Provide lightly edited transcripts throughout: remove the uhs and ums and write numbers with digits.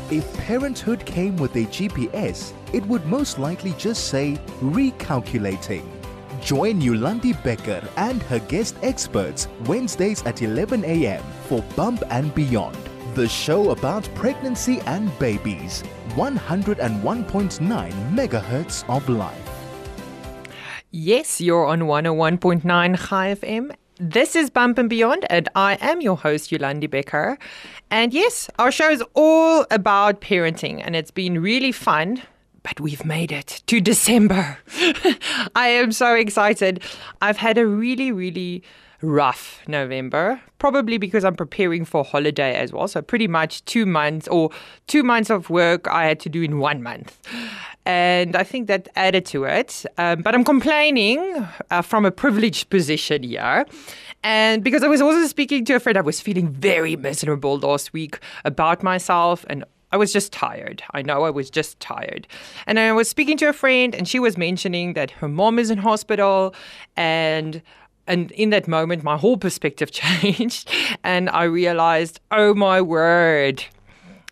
If parenthood came with a GPS, it would most likely just say recalculating. Join Yolandi Becker and her guest experts Wednesdays at 11 a.m. for Bump and Beyond, the show about pregnancy and babies. 101.9 megahertz of life. Yes, you're on 101.9 High FM. This is Bump and Beyond, and I am your host, Yolandi Becker. And yes, our show is all about parenting, and it's been really fun. But we've made it to December. I am so excited. I've had a really, really rough November, probably because I'm preparing for holiday as well. So pretty much 2 months of work I had to do in 1 month. And I think that added to it. But I'm complaining from a privileged position here. And because I was also speaking to a friend, I was feeling very miserable last week about myself, and I was just tired. I know I was just tired. And I was speaking to a friend, and she was mentioning that her mom is in hospital, and in that moment, my whole perspective changed, and I realized, oh my word,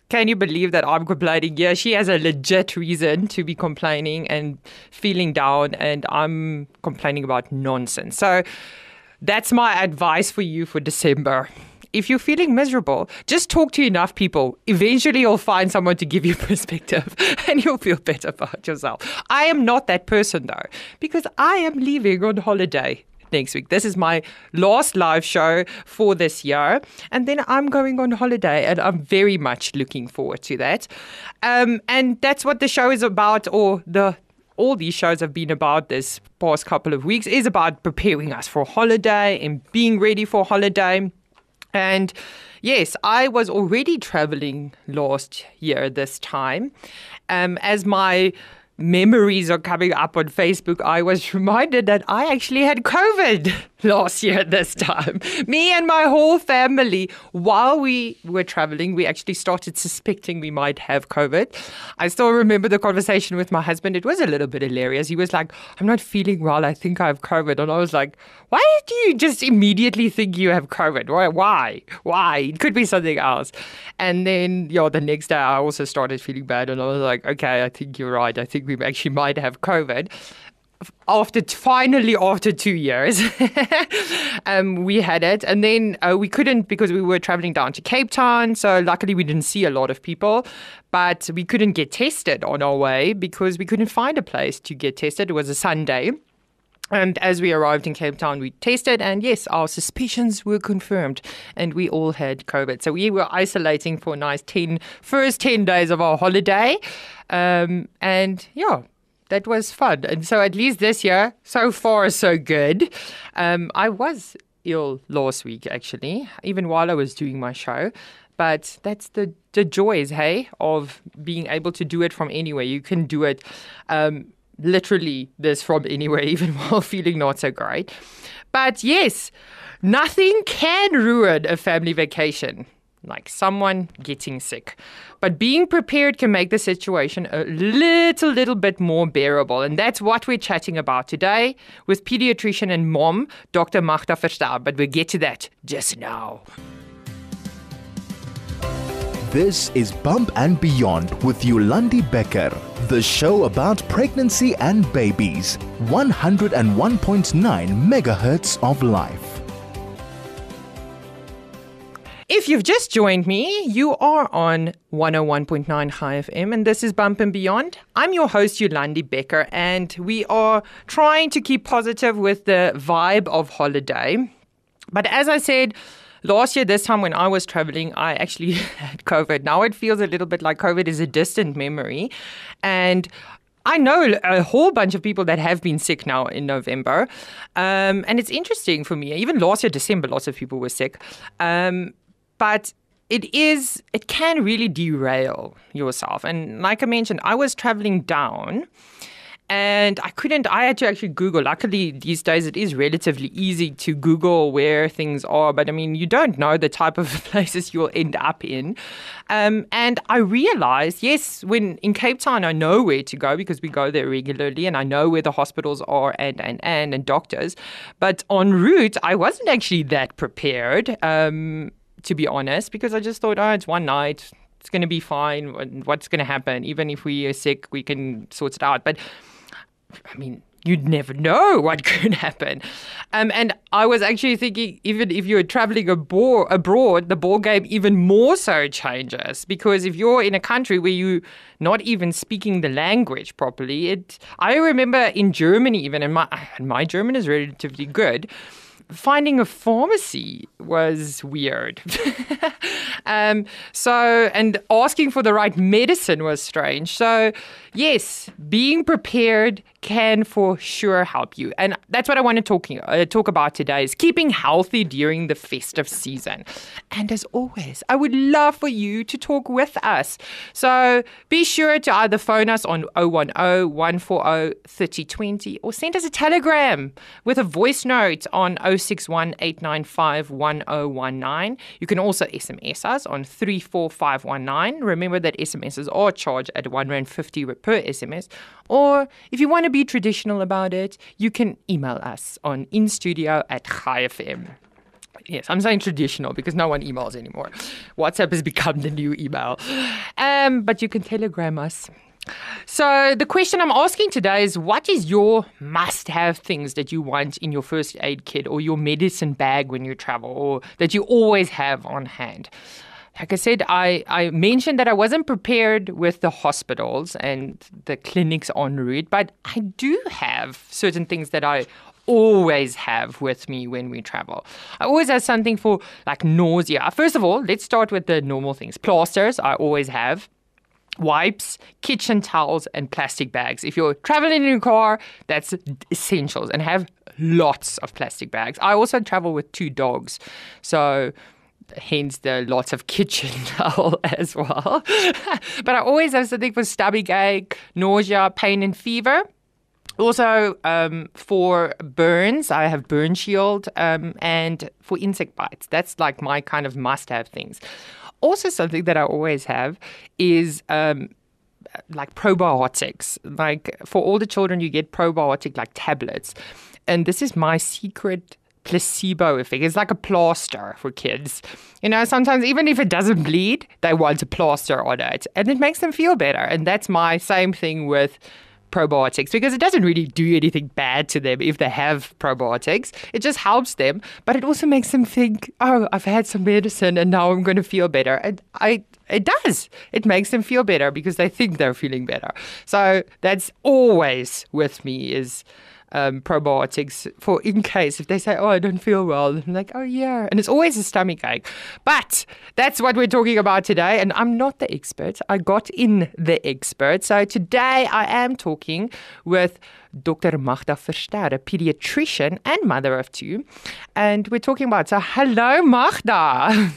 can you believe that I'm complaining? Yeah, she has a legit reason to be complaining and feeling down, and I'm complaining about nonsense. So that's my advice for you for December. If you're feeling miserable, just talk to enough people. Eventually, you'll find someone to give you perspective and you'll feel better about yourself. I am not that person, though, because I am leaving on holiday next week. This is my last live show for this year. And then I'm going on holiday, and I'm very much looking forward to that. And that's what the show is about, or all these shows have been about this past couple of weeks, is about preparing us for holiday and being ready for holiday. And yes, I was already traveling last year this time. As my memories are coming up on Facebook, I was reminded that I actually had COVID last year this time. Me and my whole family, while we were traveling, we actually started suspecting we might have COVID. I still remember the conversation with my husband. It was a little bit hilarious. He was like, I'm not feeling well. I think I have COVID. And I was like, why do you just immediately think you have COVID? Why? It could be something else. And then, the next day I also started feeling bad. And I was like, okay, I think you're right. I think we actually might have COVID. After 2 years, we had it. And then we couldn't, because we were traveling down to Cape Town. So luckily we didn't see a lot of people. But we couldn't get tested on our way because we couldn't find a place to get tested. It was a Sunday. And as we arrived in Cape Town, we tested, and yes, our suspicions were confirmed, and we all had COVID. So we were isolating for a nice first 10 days of our holiday. That was fun. And so at least this year, so far, so good. I was ill last week, actually, even while I was doing my show. But that's the joys, hey, of being able to do it from anywhere. You can do it literally this from anywhere, even while feeling not so great. But yes, nothing can ruin a family vacation, like someone getting sick. But being prepared can make the situation a little bit more bearable. And that's what we're chatting about today with pediatrician and mom, Dr. Magda Verster. But we'll get to that just now. This is Bump and Beyond with Yolandi Becker, the show about pregnancy and babies. 101.9 megahertz of life. If you've just joined me, you are on 101.9 High FM, and this is Bump and Beyond. I'm your host, Yolandi Becker, and we are trying to keep positive with the vibe of holiday. But as I said, last year, this time when I was traveling, I actually had COVID. Now it feels a little bit like COVID is a distant memory. And I know a whole bunch of people that have been sick now in November. And it's interesting for me. Even last year, December, lots of people were sick. But it can really derail yourself. And like I mentioned, I was traveling down. And I had to actually Google. Luckily, these days it is relatively easy to Google where things are. But I mean, you don't know the type of places you'll end up in. And I realized, yes, when in Cape Town, I know where to go because we go there regularly and I know where the hospitals are and doctors. But en route, I wasn't actually that prepared, to be honest, because I just thought, it's one night. it's going to be fine. What's going to happen? Even if we are sick, we can sort it out. But I mean, you'd never know what could happen. And I was actually thinking, even if you're traveling abroad, the ball game even more so changes. Because if you're in a country where you're not even speaking the language properly, I remember in Germany even, and my German is relatively good, finding a pharmacy was weird. And asking for the right medicine was strange. So, yes, being prepared can for sure help you. And that's what I want to talk about today, is keeping healthy during the festive season. And as always, I would love for you to talk with us. So be sure to either phone us on 010-140-3020 or send us a telegram with a voice note on 061-895-1019. You can also SMS us on 34519. Remember that SMSs are charged at R1.50 per SMS. Or if you want to be traditional about it, you can email us on instudio@ChaiFM. Yes, I'm saying traditional because no one emails anymore. WhatsApp has become the new email. But you can telegram us. So the question I'm asking today is, what is your must-have things that you want in your first aid kit or your medicine bag when you travel, or that you always have on hand? Like I said, I mentioned that I wasn't prepared with the hospitals and the clinics en route, but I do have certain things that I always have with me when we travel. I always have something for like nausea. First of all, let's start with the normal things. Plasters, I always have. Wipes, kitchen towels, and plastic bags. If you're traveling in a car, that's essentials, and have lots of plastic bags. I also travel with 2 dogs, so hence the lots of kitchen towel as well. But I always have something for stomach ache, nausea, pain and fever. Also, for burns, I have burn shield, and for insect bites. That's like my kind of must-have things. Also, something that I always have is like probiotics. Like for all the children, you get probiotic like tablets. And this is my secret placebo effect. It's like a plaster for kids. You know, sometimes even if it doesn't bleed, they want a plaster on it. And it makes them feel better. And that's my same thing with probiotics, because it doesn't really do anything bad to them if they have probiotics. It just helps them, but it also makes them think, oh, I've had some medicine and now I'm going to feel better. And it does. It makes them feel better because they think they're feeling better. So that's always with me, is probiotics, for in case if they say, oh, I don't feel well. I'm like, oh yeah. And it's always a stomach ache. But that's what we're talking about today. And I'm not the expert. I got in the expert. So today I am talking with Dr. Magda Verster, a pediatrician and mother of 2. And we're talking about, so hello, Magda.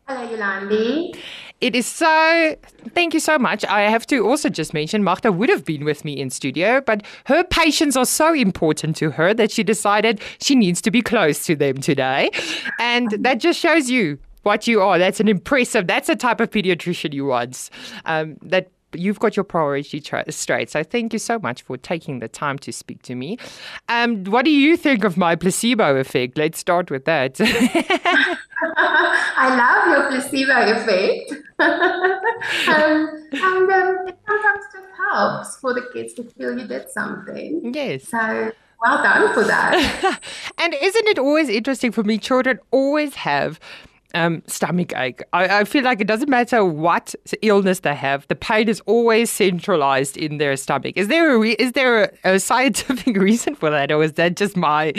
Hello, Yolandi. Thank you so much. I have to also just mention, Magda would have been with me in studio, but her patients are so important to her that she decided she needs to be close to them today. And that just shows you what you are. That's the type of pediatrician you want. That you've got your priority straight. So thank you so much for taking the time to speak to me. What do you think of my placebo effect? Let's start with that. I love your placebo effect. And it sometimes just helps for the kids to feel you did something. Yes. So well done for that. And isn't it always interesting for me? Children always have stomach ache. I feel like it doesn't matter what illness they have, the pain is always centralized in their stomach. Is there a scientific reason for that, or is that just my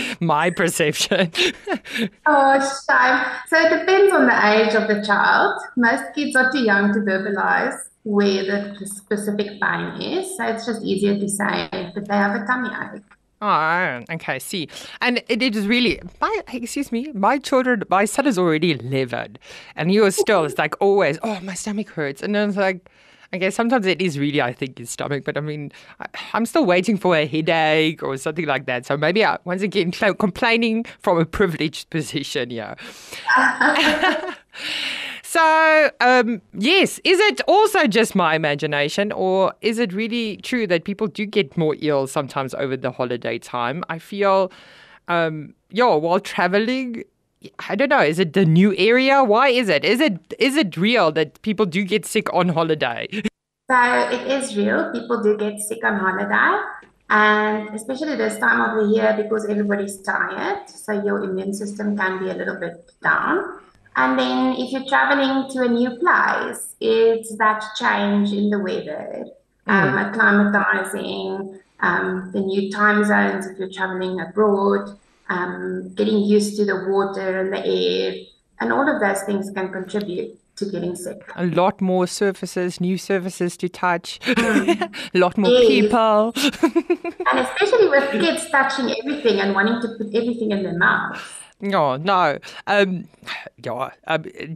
perception? Oh, shame. So it depends on the age of the child. Most kids are too young to verbalize where the specific pain is, so it's just easier to say that they have a tummy ache. Oh, okay, see. And it is really, my son is already 11, and he was still, it's like always, oh, my stomach hurts. And I was like, okay, sometimes it is really, I think, his stomach, but I mean, I'm still waiting for a headache or something like that. So maybe once again, complaining from a privileged position, yeah. So, yes, is it also just my imagination, or is it really true that people do get more ill sometimes over the holiday time? I feel, while traveling, I don't know, is it the new area? Why is it? Is it real that people do get sick on holiday? So it is real. People do get sick on holiday, and especially this time of the year because everybody's tired, so your immune system can be a little bit down. And then if you're traveling to a new place, it's that change in the weather, acclimatizing, the new time zones if you're traveling abroad, getting used to the water and the air, and all of those things can contribute to getting sick. A lot more surfaces, new surfaces to touch, a lot more Yes. people. And especially with kids touching everything and wanting to put everything in their mouths. No, no.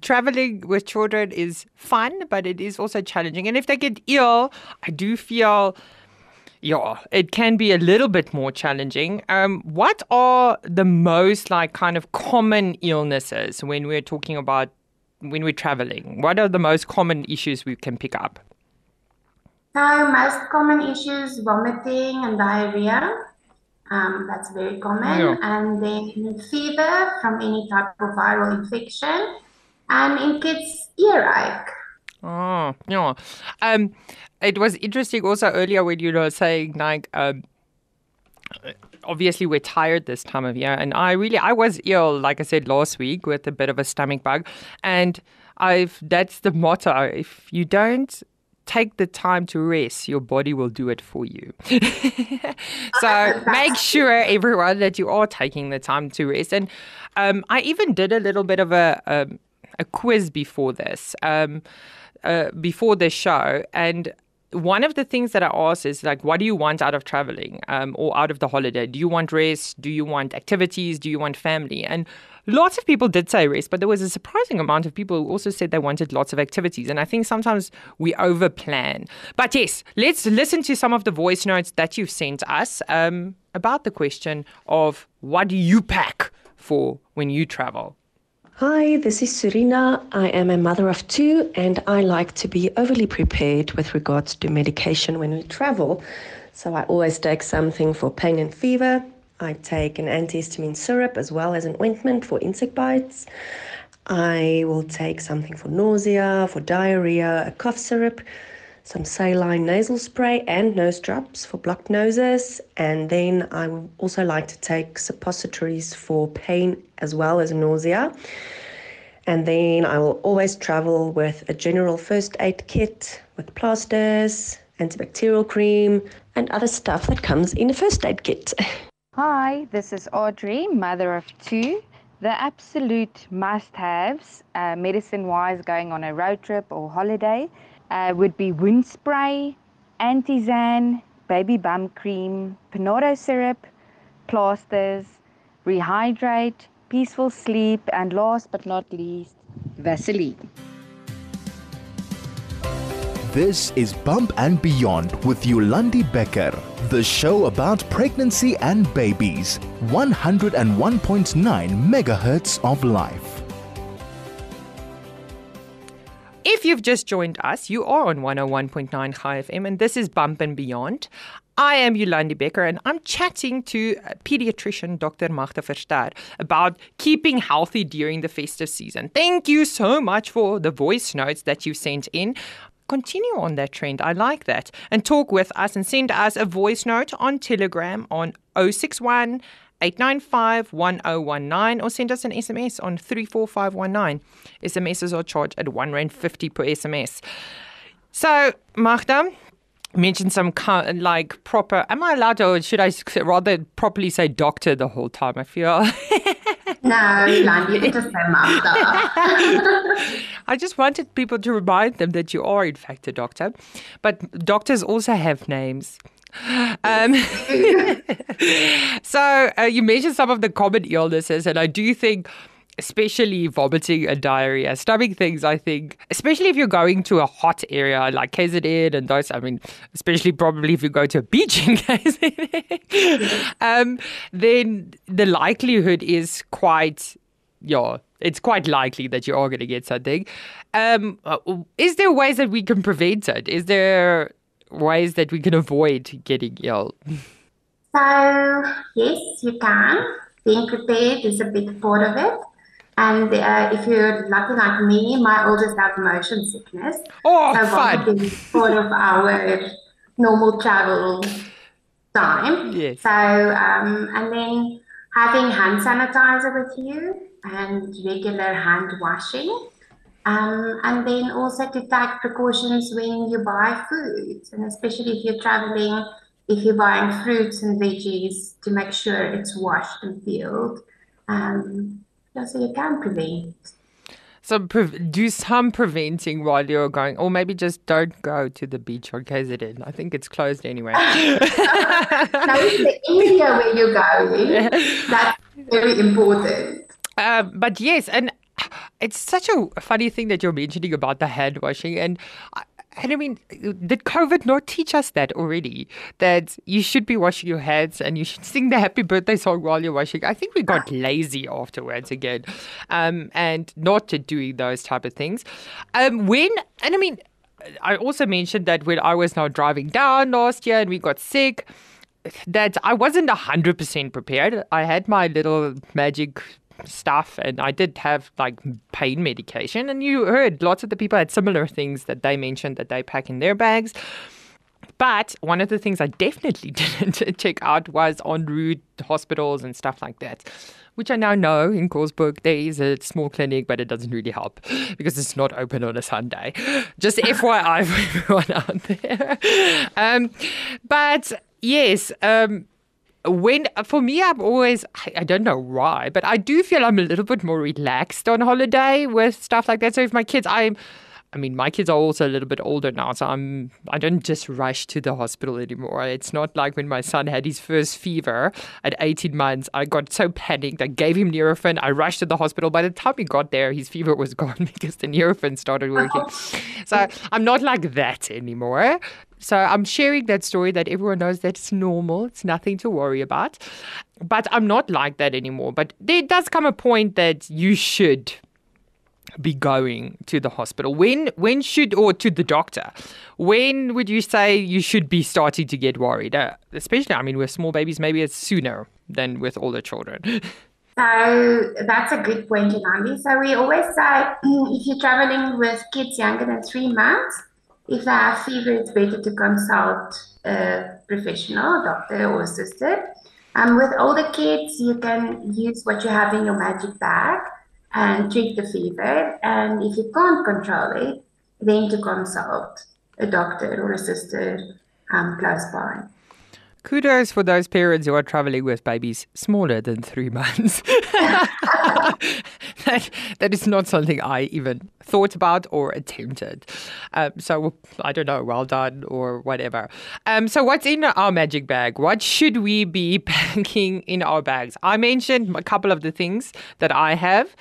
Traveling with children is fun, but it is also challenging. And if they get ill, I do feel, it can be a little bit more challenging. What are the most kind of common illnesses when we're traveling? What are the most common issues we can pick up? So most common issues, vomiting and diarrhea. That's very common. Yeah. And then fever from any type of viral infection. And in kids, earache. Oh, yeah. It was interesting also earlier when you were saying obviously we're tired this time of year, and I was ill, like I said last week, with a bit of a stomach bug, and that's the motto: if you don't take the time to rest, your body will do it for you. So make sure, everyone, that you are taking the time to rest. And I even did a little bit of a quiz before this, before the show, and one of the things that I asked is what do you want out of traveling or out of the holiday? Do you want rest? Do you want activities? Do you want family? And lots of people did say rest, but there was a surprising amount of people who also said they wanted lots of activities. And I think sometimes we overplan. But yes, let's listen to some of the voice notes that you've sent us about the question of what do you pack for when you travel? Hi, this is Serena. I am a mother of two, and I like to be overly prepared with regards to medication when we travel. So I always take something for pain and fever. I take an antihistamine syrup as well as an ointment for insect bites. I will take something for nausea, for diarrhea, a cough syrup, some saline nasal spray and nose drops for blocked noses. And then I would also like to take suppositories for pain as well as nausea. And then I will always travel with a general first aid kit with plasters, antibacterial cream, and other stuff that comes in a first aid kit. Hi, this is Audrey, mother of two. The absolute must-haves, medicine-wise, going on a road trip or holiday, would be wound spray, Antizan, baby bum cream, Panado syrup, plasters, rehydrate, peaceful sleep, and last but not least, Vaseline. This is Bump and Beyond with Yolandi Becker, the show about pregnancy and babies. 101.9 megahertz of life. If you've just joined us, you are on 101.9 High FM, and this is Bump and Beyond. I am Yolandi Becker, and I'm chatting to Pediatrician Dr. Magda Verster about keeping healthy during the festive season. Thank you so much for the voice notes that you sent in. Continue on that trend. I like that. And talk with us and send us a voice note on Telegram on 061 895 1019 or send us an SMS on 34519. SMSs are charged at R1.50 per SMS. So, Magda, mention some proper, am I allowed to, or should I rather properly say doctor the whole time? I feel. No, you can just say Magda. I just wanted people to remind them that you are in fact a doctor, but doctors also have names. So you mentioned some of the common illnesses, and I do think, especially vomiting and diarrhea, stomach things, I think, especially if you're going to a hot area like KZN and those, especially probably if you go to a beach in KZN, then the likelihood is it's quite likely that you are going to get something. Is there ways that we can prevent it? Is there ways that we can avoid getting ill? So, yes, you can. Being prepared is a big part of it. And if you're lucky like me, my oldest has motion sickness. Oh, so fun. vomiting is part of our normal travel time. Yes. So, and then having hand sanitizer with you and regular hand washing. And then also to take precautions when you buy foods, and especially if you're traveling, if you're buying fruits and veggies, to make sure it's washed and peeled. So you can prevent. So do some preventing while you're going, or maybe just don't go to the beach or KZN. I think it's closed anyway. Now, in the area where you're going, that's very important. But yes, and it's such a funny thing that you're mentioning about the hand washing. And I mean, did COVID not teach us that already? That you should be washing your hands and you should sing the happy birthday song while you're washing. I think we got lazy afterwards again, and not to doing those type of things. I also mentioned that when I was now driving down last year and we got sick, that I wasn't 100% prepared. I had my little magic stuff and I did have like pain medication, and you heard lots of the people had similar things that they mentioned that they pack in their bags. But one of the things I definitely didn't check out was en route hospitals and stuff like that, which I now know in Korsberg there is a small clinic, but it doesn't really help because it's not open on a Sunday. Just FYI for everyone out there. But yes, for me, I'm always, I don't know why, but I do feel I'm a little bit more relaxed on holiday with stuff like that. So if my kids, my kids are also a little bit older now, so I don't just rush to the hospital anymore. It's not like when my son had his first fever at 18 months. I got so panicked. I gave him Nurofen. I rushed to the hospital. By the time he got there, his fever was gone because the Nurofen started working. So I'm not like that anymore. So I'm sharing that story that everyone knows that it's normal. It's nothing to worry about. But I'm not like that anymore. But there does come a point that you should be going to the hospital. When should, or to the doctor, when would you say you should be starting to get worried? Especially, with small babies, maybe it's sooner than with older children. So that's a good point, Yolandi. So we always say if you're traveling with kids younger than 3 months, if they have fever, it's better to consult a professional, doctor or assistant. With older kids, you can use what you have in your magic bag and treat the fever. And if you can't control it, then to consult a doctor or a sister close by. Kudos for those parents who are traveling with babies smaller than 3 months. That is not something I even thought about or attempted. So I don't know, well done or whatever. So what's in our magic bag? What should we be packing in our bags? I mentioned a couple of the things that I have.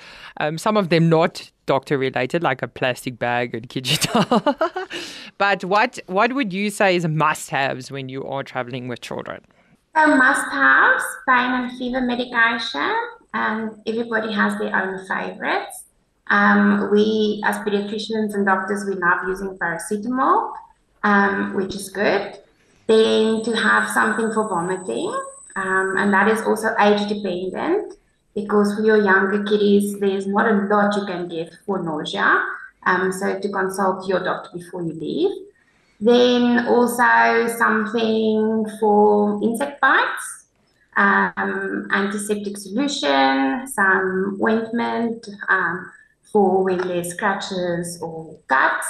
Some of them not doctor related, like a plastic bag and kitchen towel. But what would you say is must-haves when you are traveling with children? So must-haves, pain and fever medication. Everybody has their own favorites. We, as pediatricians and doctors, we love using paracetamol, which is good. Then to have something for vomiting, and that is also age-dependent, because for your younger kiddies, there's not a lot you can give for nausea. So to consult your doctor before you leave. Then also something for insect bites, antiseptic solution, some ointment for when there's scratches or cuts,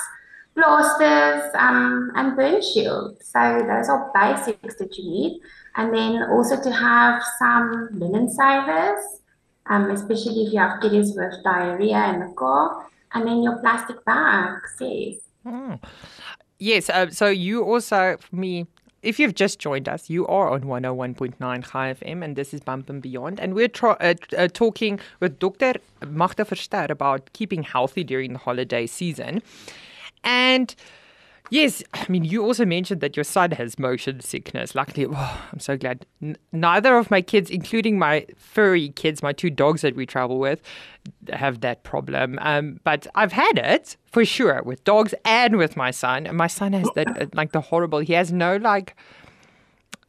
plasters, and burn shield. So those are basics that you need. And then also to have some linen savers, especially if you have kiddies with diarrhea in the car, and then your plastic bags, yes. Yes, so you also, for me, if you've just joined us, you are on 101.9 Chai FM, and this is Bump and Beyond. And we're talking with Dr. Magda Verster about keeping healthy during the holiday season. And yes, you also mentioned that your son has motion sickness. Luckily, I'm so glad. Neither of my kids, including my furry kids, my 2 dogs that we travel with, have that problem. But I've had it, for sure, with dogs and with my son. And my son has that, the horrible, he has no,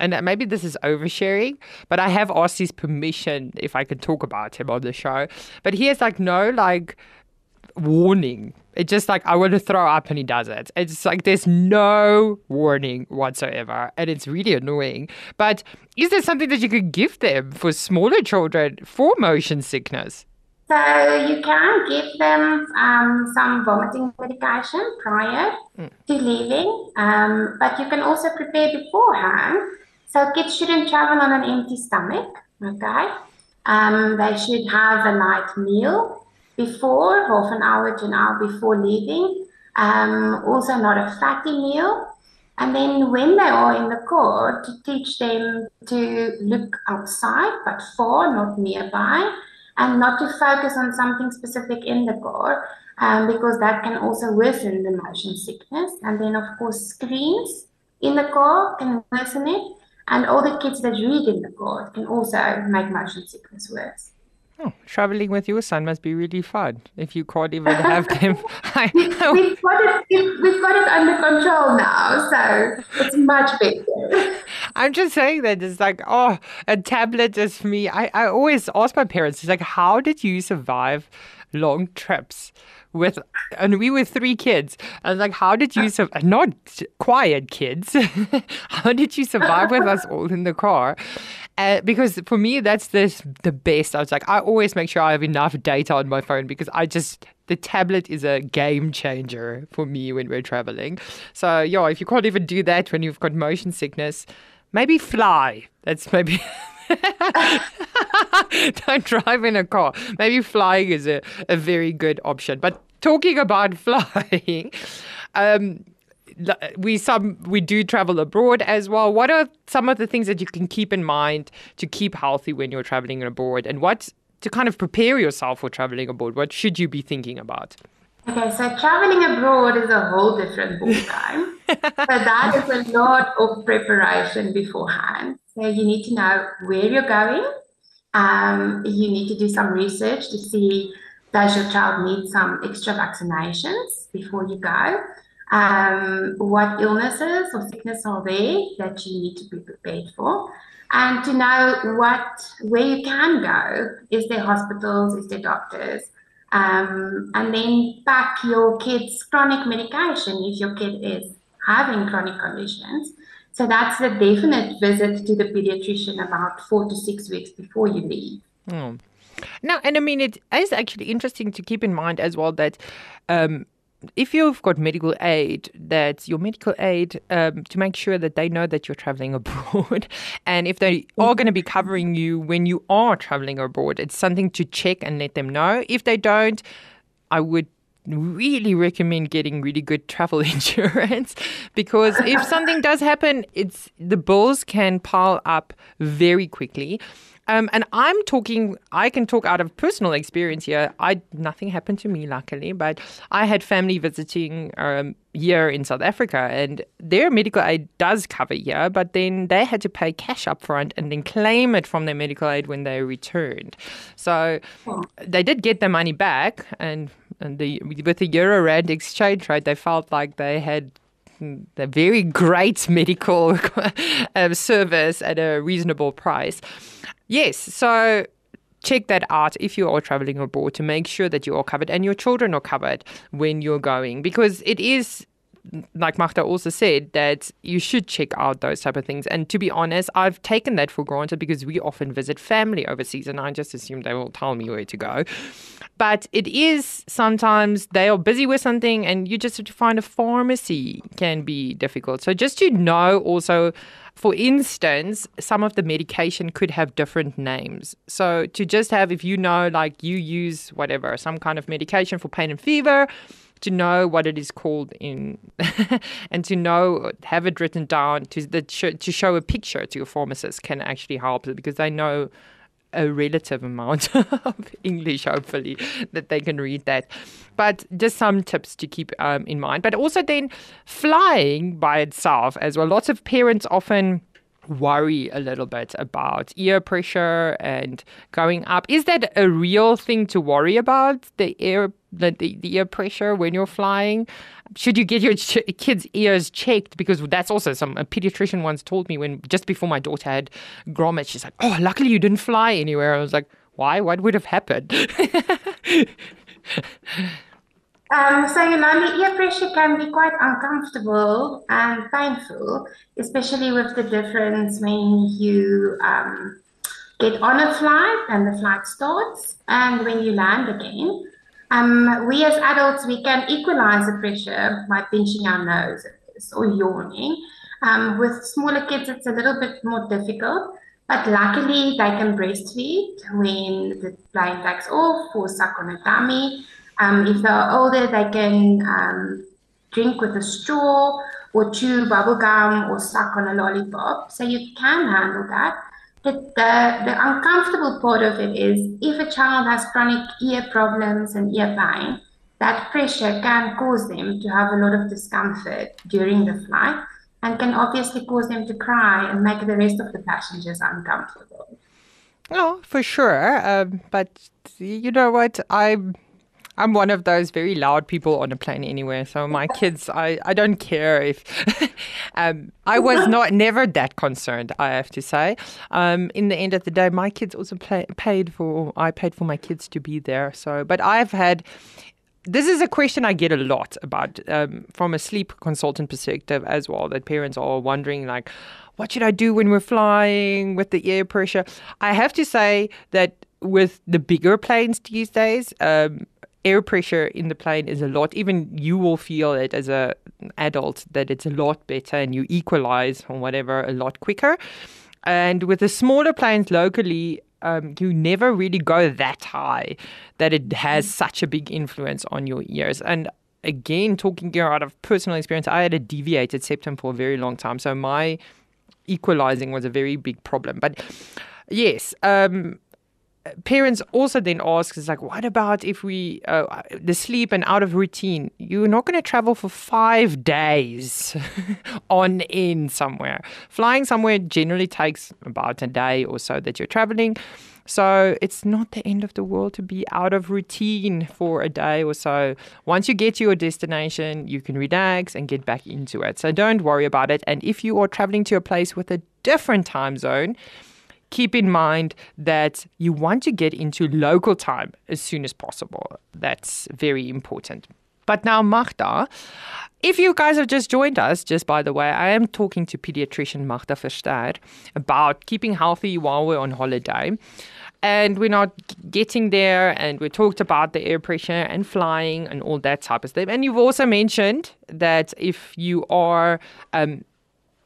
and maybe this is oversharing, but I have asked his permission if I can talk about him on the show. But he has like no like warning. It's just like, I want to throw up and he does it. It's like there's no warning whatsoever, and it's really annoying. But is there something that you could give them for smaller children for motion sickness? So you can give them some vomiting medication prior to leaving, but you can also prepare beforehand. So kids shouldn't travel on an empty stomach, okay? They should have a light meal before, half an hour to an hour before leaving. Also not a fatty meal. And then when they are in the car, to teach them to look outside, but far, not nearby, and not to focus on something specific in the car, because that can also worsen the motion sickness. And then, of course, screens in the car can worsen it. And all the kids that read in the car can also make motion sickness worse. Oh, traveling with your son must be really fun if you can't even have them. We've got it under control now, so it's much better. I'm just saying that it's like, oh, a tablet is for me. I always ask my parents, it's like, how did you survive long trips and we were 3 kids. I was like, how did you survive? Not quiet kids. How did you survive with us all in the car? Because for me, that's the best. I was like, I always make sure I have enough data on my phone because the tablet is a game changer for me when we're traveling. So yeah, if you can't even do that when you've got motion sickness, maybe fly. That's maybe... Don't drive in a car. Maybe flying is a very good option. But talking about flying, we do travel abroad as well. What are some of the things that you can keep in mind to keep healthy when you're traveling abroad, and what to kind of prepare yourself for traveling abroad? What should you be thinking about? Okay, so traveling abroad is a whole different ballgame. So that is a lot of preparation beforehand. So you need to know where you're going. You need to do some research to see, does your child need some extra vaccinations before you go? What illnesses or sickness are there that you need to be prepared for? And to know where you can go. Is there hospitals? Is there doctors? And then pack your kid's chronic medication if your kid is having chronic conditions. So that's a definite visit to the pediatrician about 4 to 6 weeks before you leave. Mm. Now, and I mean, it is actually interesting to keep in mind as well that if you've got medical aid, that your medical aid, to make sure that they know that you're traveling abroad, and if they are going to be covering you when you are traveling abroad, it's something to check and let them know. If they don't, I would really recommend getting really good travel insurance, because if something does happen, the bills can pile up very quickly. And I can talk out of personal experience here. Nothing happened to me, luckily, but I had family visiting here in South Africa, and their medical aid does cover here, but then they had to pay cash up front and then claim it from their medical aid when they returned. So they did get their money back, and with the Euro-Rand exchange rate, they felt like they had a very great medical service at a reasonable price. Yes, so check that out if you are traveling abroad to make sure that you are covered and your children are covered when you're going, because it is, like Magda also said, that you should check out those type of things. And to be honest, I've taken that for granted because we often visit family overseas and I just assume they will tell me where to go. But it is sometimes they are busy with something and you just have to find a pharmacy can be difficult. So just to know also, for instance, some of the medication could have different names. So to just have, if you know, like you use whatever, some kind of medication for pain and fever, to know what it is called in and to know, have it written down to show a picture to your pharmacist can actually help, because they know a relative amount of English, hopefully, that they can read that. But just some tips to keep in mind. But also then flying by itself as well. Lots of parents often worry a little bit about ear pressure and going up. Is that a real thing to worry about, the ear pressure when you're flying? Should you get your kids' ears checked? Because that's also a pediatrician once told me just before my daughter had grommets, she's like, oh, luckily you didn't fly anywhere. I was like, why? What would have happened? So, ear pressure can be quite uncomfortable and painful, especially with the difference when you get on a flight and the flight starts and when you land again. We as adults, we can equalize the pressure by pinching our noses or yawning. With smaller kids, it's a little bit more difficult, but luckily they can breastfeed when the plane takes off or suck on a tummy. If they're older, they can drink with a straw or chew bubble gum or suck on a lollipop. So you can handle that. The uncomfortable part of it is if a child has chronic ear problems and ear pain, that pressure can cause them to have a lot of discomfort during the flight and can obviously cause them to cry and make the rest of the passengers uncomfortable. Oh, for sure. But you know what? I'm one of those very loud people on a plane anyway. So my kids, I don't care if I was never that concerned, I have to say. In the end of the day, my kids also I paid for my kids to be there. So, but this is a question I get a lot about from a sleep consultant perspective as well, that parents are wondering, like, what should I do when we're flying with the air pressure? I have to say that with the bigger planes these days, air pressure in the plane is a lot. Even you will feel it as an adult that it's a lot better and you equalize or whatever a lot quicker. And with the smaller planes locally, you never really go that high that it has such a big influence on your ears. And again, talking here out of personal experience, I had a deviated septum for a very long time. So my equalizing was a very big problem. But yes, parents also then ask, it's like, what about if the sleep and out of routine? You're not going to travel for 5 days on end somewhere. Flying somewhere generally takes about a day or so that you're traveling. So it's not the end of the world to be out of routine for a day or so. Once you get to your destination, you can relax and get back into it. So don't worry about it. And if you are traveling to a place with a different time zone, keep in mind that you want to get into local time as soon as possible. That's very important. But now, Magda, if you guys have just joined us, just by the way, I am talking to Pediatrician Magda Verster about keeping healthy while we're on holiday. And we're not getting there, and we talked about the air pressure and flying and all that type of stuff. And you've also mentioned that if you are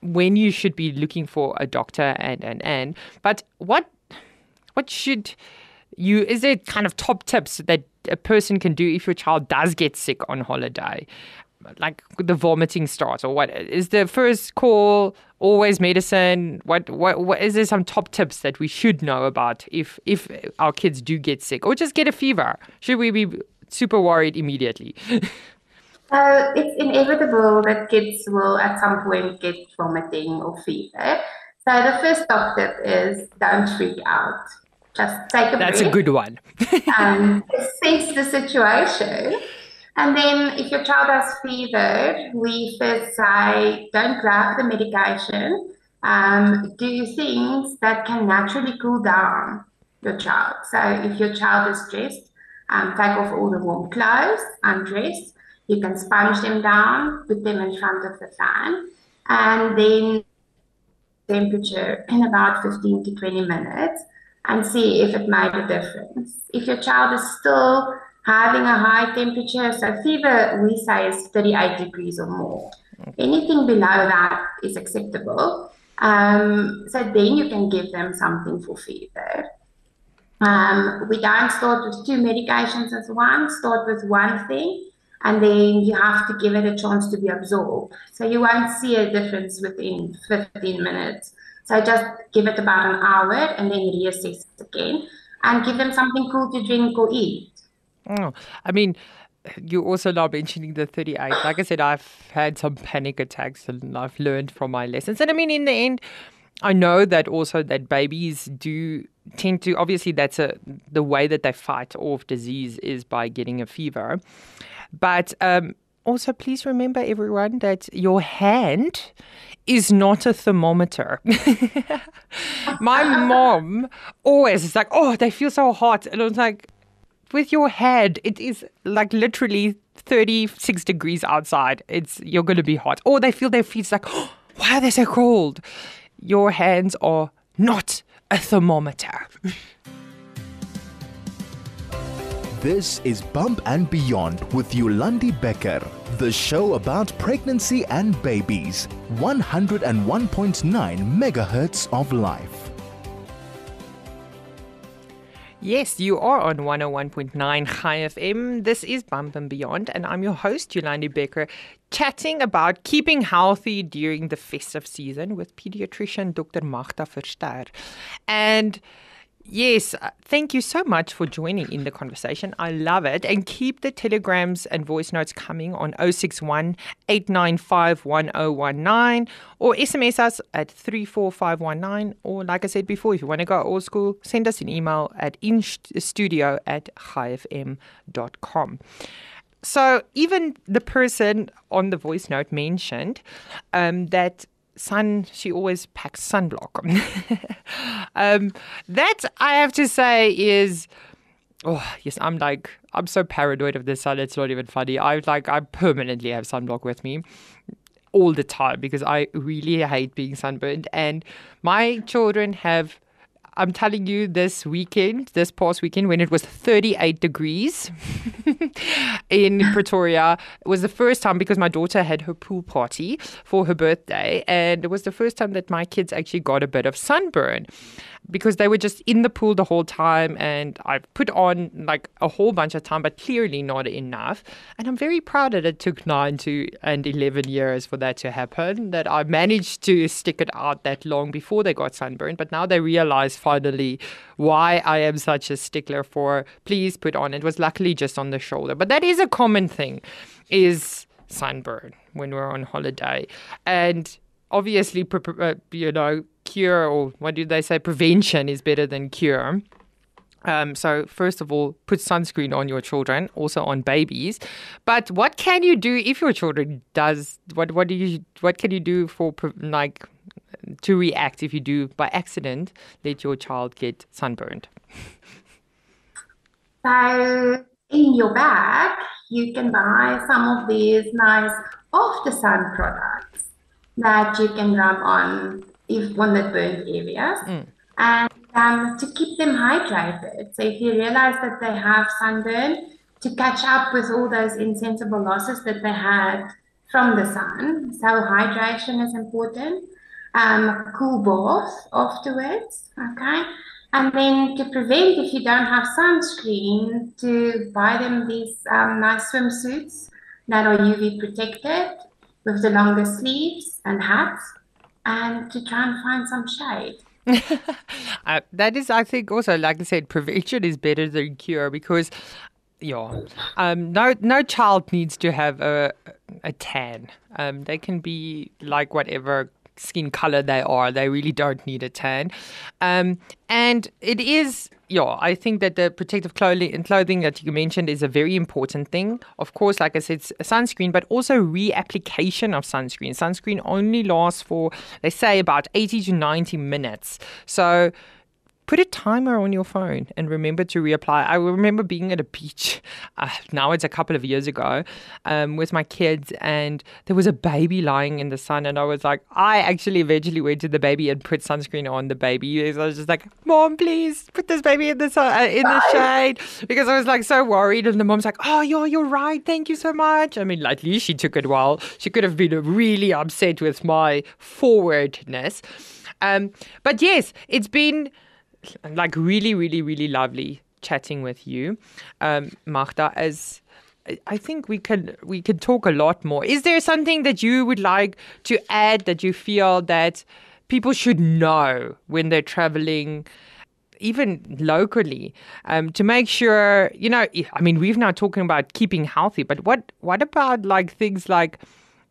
when you should be looking for a doctor but what should you, is there kind of top tips that a person can do if your child does get sick on holiday, like the vomiting starts, or what is the first call? Always medicine? What is there some top tips that we should know about if our kids do get sick or just get a fever? Should we be super worried immediately? It's inevitable that kids will at some point get vomiting or fever. So the first top tip is don't freak out. Just take a breath. That's a good one. And assess the situation. And then if your child has fever, we first say don't grab the medication. Do things that can naturally cool down your child. So if your child is stressed, take off all the warm clothes, undress. You can sponge them down, put them in front of the fan, and then temperature in about 15 to 20 minutes and see if it made a difference. If your child is still having a high temperature, so fever we say is 38 degrees or more. Anything below that is acceptable. So then you can give them something for fever. We don't start with 2 medications as one, start with one thing. And then you have to give it a chance to be absorbed. So you won't see a difference within 15 minutes. So just give it about an hour and then reassess again. And give them something cool to drink or eat. Oh, I mean, you're also now mentioning the 38. Like I said, I've had some panic attacks and I've learned from my lessons. And I mean, in the end, I know that also that babies do tend to, obviously that's the way that they fight off disease is by getting a fever. But also please remember, everyone, that your hand is not a thermometer. My mom always is like, oh, they feel so hot. And I was like, with your head, it is like literally 36 degrees outside. You're going to be hot. Or they feel their feet like, oh, why are they so cold? Your hands are not a thermometer. This is Bump and Beyond with Yolandi Becker, the show about pregnancy and babies. 101.9 megahertz of life. Yes, you are on 101.9 Chai FM. This is Bump and Beyond, and I'm your host, Yolandi Becker, chatting about keeping healthy during the festive season with Pediatrician Dr. Magda Verster. And yes, thank you so much for joining in the conversation. I love it. And keep the telegrams and voice notes coming on 061 895 1019 or SMS us at 34519. Or like I said before, if you want to go old school, send us an email at instudio@chaifm.com. So even the person on the voice note mentioned that she always packs sunblock. That I have to say is, yes, I'm so paranoid of the sun. It's not even funny. I permanently have sunblock with me all the time because I really hate being sunburned. And my children have, I'm telling you, this past weekend, when it was 38 degrees in Pretoria, it was the first time, because my daughter had her pool party for her birthday, and it was the first time that my kids actually got a bit of sunburn, because they were just in the pool the whole time, and I put on like a whole bunch of time, but clearly not enough. And I'm very proud that it took 9 to 11 years for that to happen, that I managed to stick it out that long before they got sunburned. But now they realize finally why I am such a stickler for, please put on. It was luckily just on the shoulder. But that is a common thing, is sunburn when we're on holiday. And obviously, cure, or what do they say, prevention is better than cure. So first of all, put sunscreen on your children, also on babies. But what can you do if your children does? What can you do to react if you do by accident let your child get sunburned? So in your bag, you can buy some of these nice off-the-sun products that you can rub on the burnt areas, and to keep them hydrated. So if you realize that they have sunburn, to catch up with all those insensible losses that they had from the sun. So hydration is important. Cool bath afterwards, okay? And then to prevent, if you don't have sunscreen, to buy them these nice swimsuits that are UV protected with the longer sleeves and hats, and to try and find some shade. That is, I think, also, like I said, prevention is better than cure, because no child needs to have a tan. They can be like whatever skin color they are. They really don't need a tan. And it is, I think that the protective clothing that you mentioned is a very important thing. Of course, like I said, sunscreen, but also reapplication of sunscreen. Sunscreen only lasts for, they say, about 80 to 90 minutes. So put a timer on your phone and remember to reapply. I remember being at a beach, now it's a couple of years ago, with my kids, and there was a baby lying in the sun, and I was like, I actually eventually went to the baby and put sunscreen on the baby. I was just like, Mom, please put this baby in the sun, in the shade, because I was like so worried. And the mom's like, oh, you're right, thank you so much. I mean, at least she took it well. She could have been really upset with my forwardness. But yes, it's been like really, really, really lovely chatting with you, Magda. As I think we could talk a lot more. Is there something that you would like to add that you feel that people should know when they're traveling, even locally, to make sure, I mean, we've now talking about keeping healthy, but what about like things like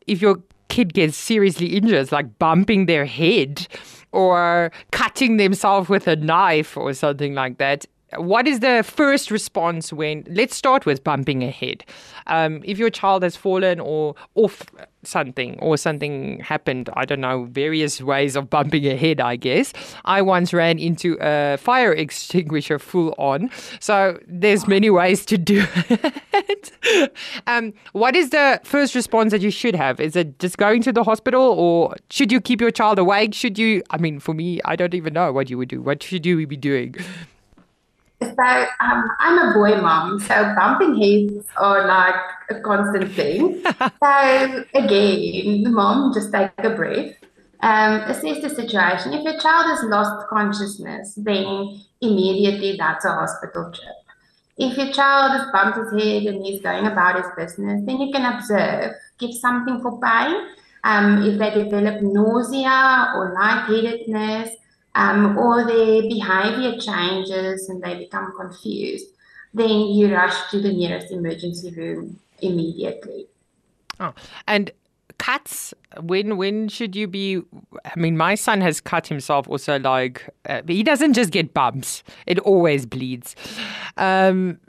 if your kid gets seriously injured. It's like bumping their head or cutting themselves with a knife or something like that. What is the first response let's start with bumping a head. If your child has fallen or off something or something happened, I don't know, various ways of bumping a head, I guess. I once ran into a fire extinguisher full on. So there's many ways to do it. What is the first response that you should have? Is it just going to the hospital, or should you keep your child awake? For me, I don't even know what you would do. What should you be doing? So I'm a boy mom, so bumping heads are like a constant thing. So again, the mom, just take a breath, assess the situation. If your child has lost consciousness, then immediately that's a hospital trip. If your child has bumped his head and he's going about his business, then you can observe, give something for pain. If they develop nausea or lightheadedness, or their behavior changes and they become confused, then you rush to the nearest emergency room immediately. Oh, and cuts, when should you be? My son has cut himself also, he doesn't just get bumps, it always bleeds. And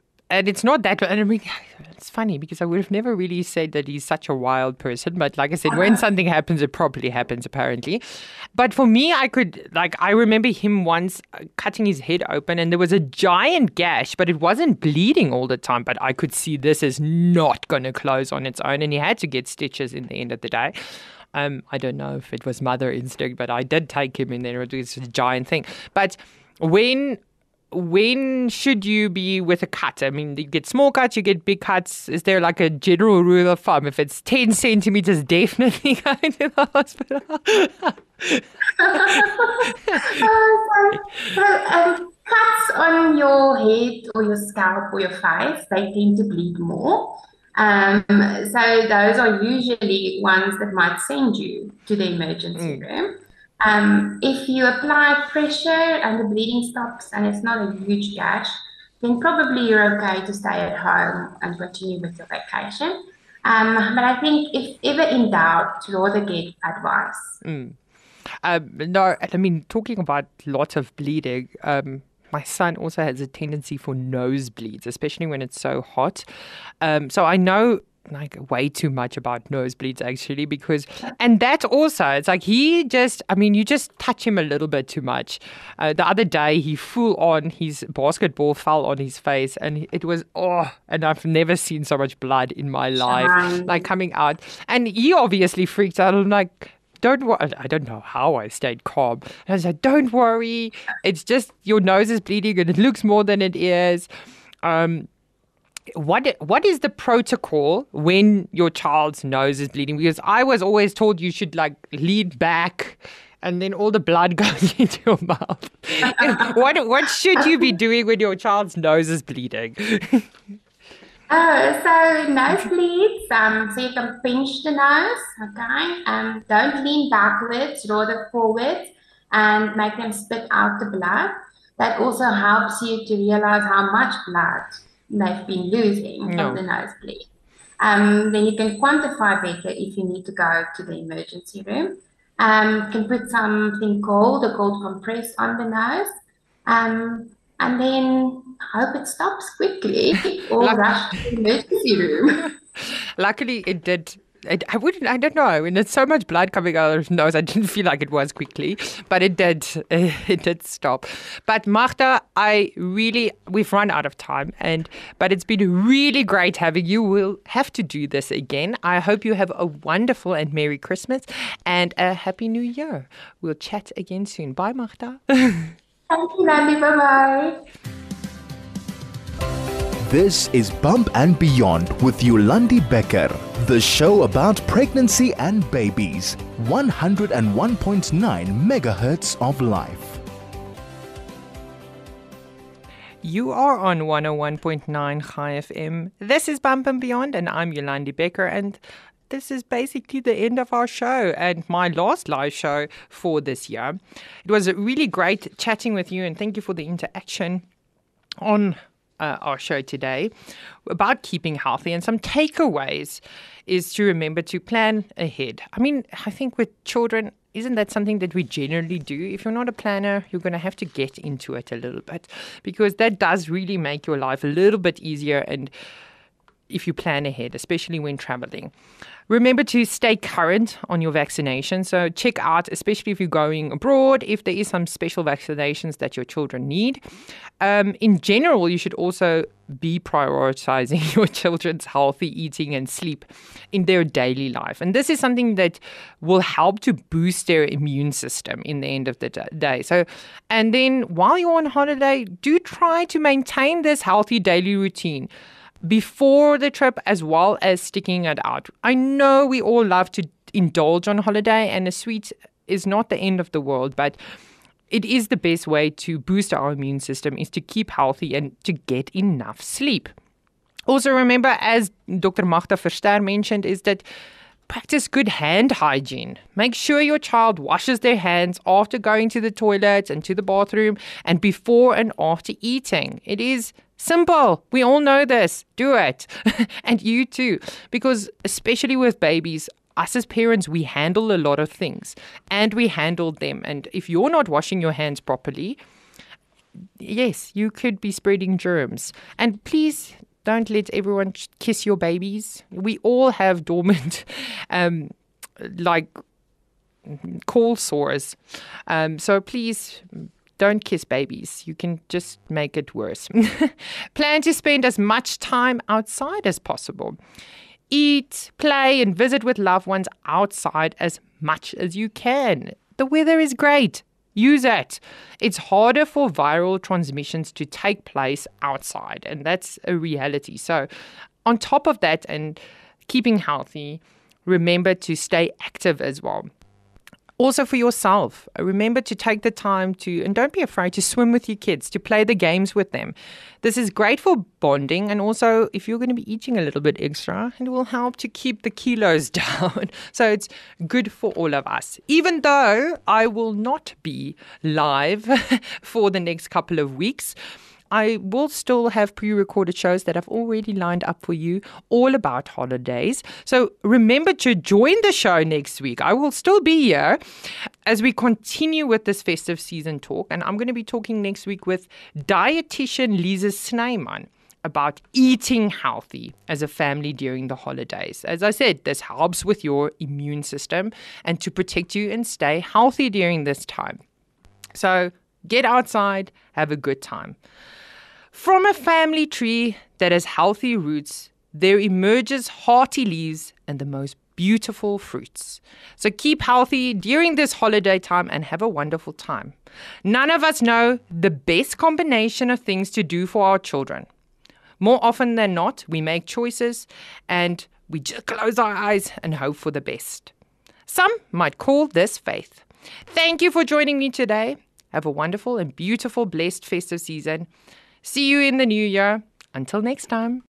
it's not that, it's funny because I would have never really said that he's such a wild person. But like I said, when something happens, it probably happens, apparently. But for me, I remember him once cutting his head open and there was a giant gash, but it wasn't bleeding all the time. But I could see this is not going to close on its own. And he had to get stitches in the end of the day. I don't know if it was mother instinct, but I did take him in there. It was a giant thing. But when should you be with a cut? You get small cuts, you get big cuts. Is there like a general rule of thumb? If it's 10 centimeters, definitely going to the hospital. Cuts on your head or your scalp or your face, they tend to bleed more. So those are usually ones that might send you to the emergency room. If you apply pressure and the bleeding stops and it's not a huge gash, then probably you're okay to stay at home and continue with your vacation. But I think if ever in doubt, rather get advice. No, talking about lots of bleeding, my son also has a tendency for nosebleeds, especially when it's so hot. So I know way too much about nosebleeds actually, and that also, it's like you just touch him a little bit too much. The other day he his basketball fell on his face and it was, and I've never seen so much blood in my life, coming out. And he obviously freaked out. I'm like, don't worry. I don't know how I stayed calm. And I was like, don't worry. It's just your nose is bleeding and it looks more than it is. What is the protocol when your child's nose is bleeding? Because I was always told you should lean back and then all the blood goes into your mouth. What should you be doing when your child's nose is bleeding? So nosebleeds, so you can pinch the nose, okay? Don't lean backwards, rather forwards, and make them spit out the blood. That also helps you to realize how much blood they've been losing from the nosebleed. Then you can quantify better if you need to go to the emergency room. You can put something cold, a cold compress on the nose, and then hope it stops quickly or rush to the emergency room. Luckily, it did. I don't know. When there's so much blood coming out of his nose, I didn't feel like it was quickly, but it did. It did stop. But Magda, we've run out of time, but it's been really great having you. We'll have to do this again. I hope you have a wonderful and Merry Christmas and a Happy New Year. We'll chat again soon. Bye, Magda. Thank you, Nandi. Bye-bye. This is Bump and Beyond with Yolandi Becker, the show about pregnancy and babies. 101.9 megahertz of life. You are on 101.9 High FM. This is Bump and Beyond, and I'm Yolandi Becker, and this is basically the end of our show and my last live show for this year. It was really great chatting with you, and thank you for the interaction on our show today about keeping healthy, and some takeaways is to remember to plan ahead. I mean, I think with children, isn't that something that we generally do? If you're not a planner, you're going to have to get into it a little bit, because that does really make your life a little bit easier, and if you plan ahead, especially when traveling. Remember to stay current on your vaccination. So check out, especially if you're going abroad, if there is some special vaccinations that your children need. In general, you should also be prioritizing your children's healthy eating and sleep in their daily life. And this is something that will help to boost their immune system in the end of the day. So, and then while you're on holiday, do try to maintain this healthy daily routine before the trip, as well as sticking it out. I know we all love to indulge on holiday, and a sweet is not the end of the world, but it is the best way to boost our immune system, is to keep healthy and to get enough sleep. Also remember, as Dr. Magda Verster mentioned, is that practice good hand hygiene. Make sure your child washes their hands after going to the toilet and to the bathroom, and before and after eating. It is simple. We all know this. Do it. And you too. Because especially with babies, us as parents, we handle a lot of things, and we handle them. And if you're not washing your hands properly, yes, you could be spreading germs. And please don't let everyone kiss your babies. We all have dormant, like cold sores. So please don't kiss babies. You can just make it worse. Plan to spend as much time outside as possible. Eat, play, and visit with loved ones outside as much as you can. The weather is great. Use it. It's harder for viral transmissions to take place outside, and that's a reality. So on top of that, and keeping healthy, remember to stay active as well. Also for yourself, remember to take the time to, and don't be afraid to swim with your kids, to play the games with them. This is great for bonding, and also if you're going to be eating a little bit extra, it will help to keep the kilos down. So it's good for all of us. Even though I will not be live for the next couple of weeks, I will still have pre-recorded shows that I've already lined up for you, all about holidays. So remember to join the show next week. I will still be here as we continue with this festive season talk. And I'm going to be talking next week with dietitian Lisa Snyman about eating healthy as a family during the holidays. As I said, this helps with your immune system and to protect you and stay healthy during this time. So get outside, have a good time. From a family tree that has healthy roots, there emerges hearty leaves and the most beautiful fruits. So keep healthy during this holiday time and have a wonderful time. None of us know the best combination of things to do for our children. More often than not, we make choices and we just close our eyes and hope for the best. Some might call this faith. Thank you for joining me today. Have a wonderful and beautiful, blessed festive season. See you in the new year. Until next time.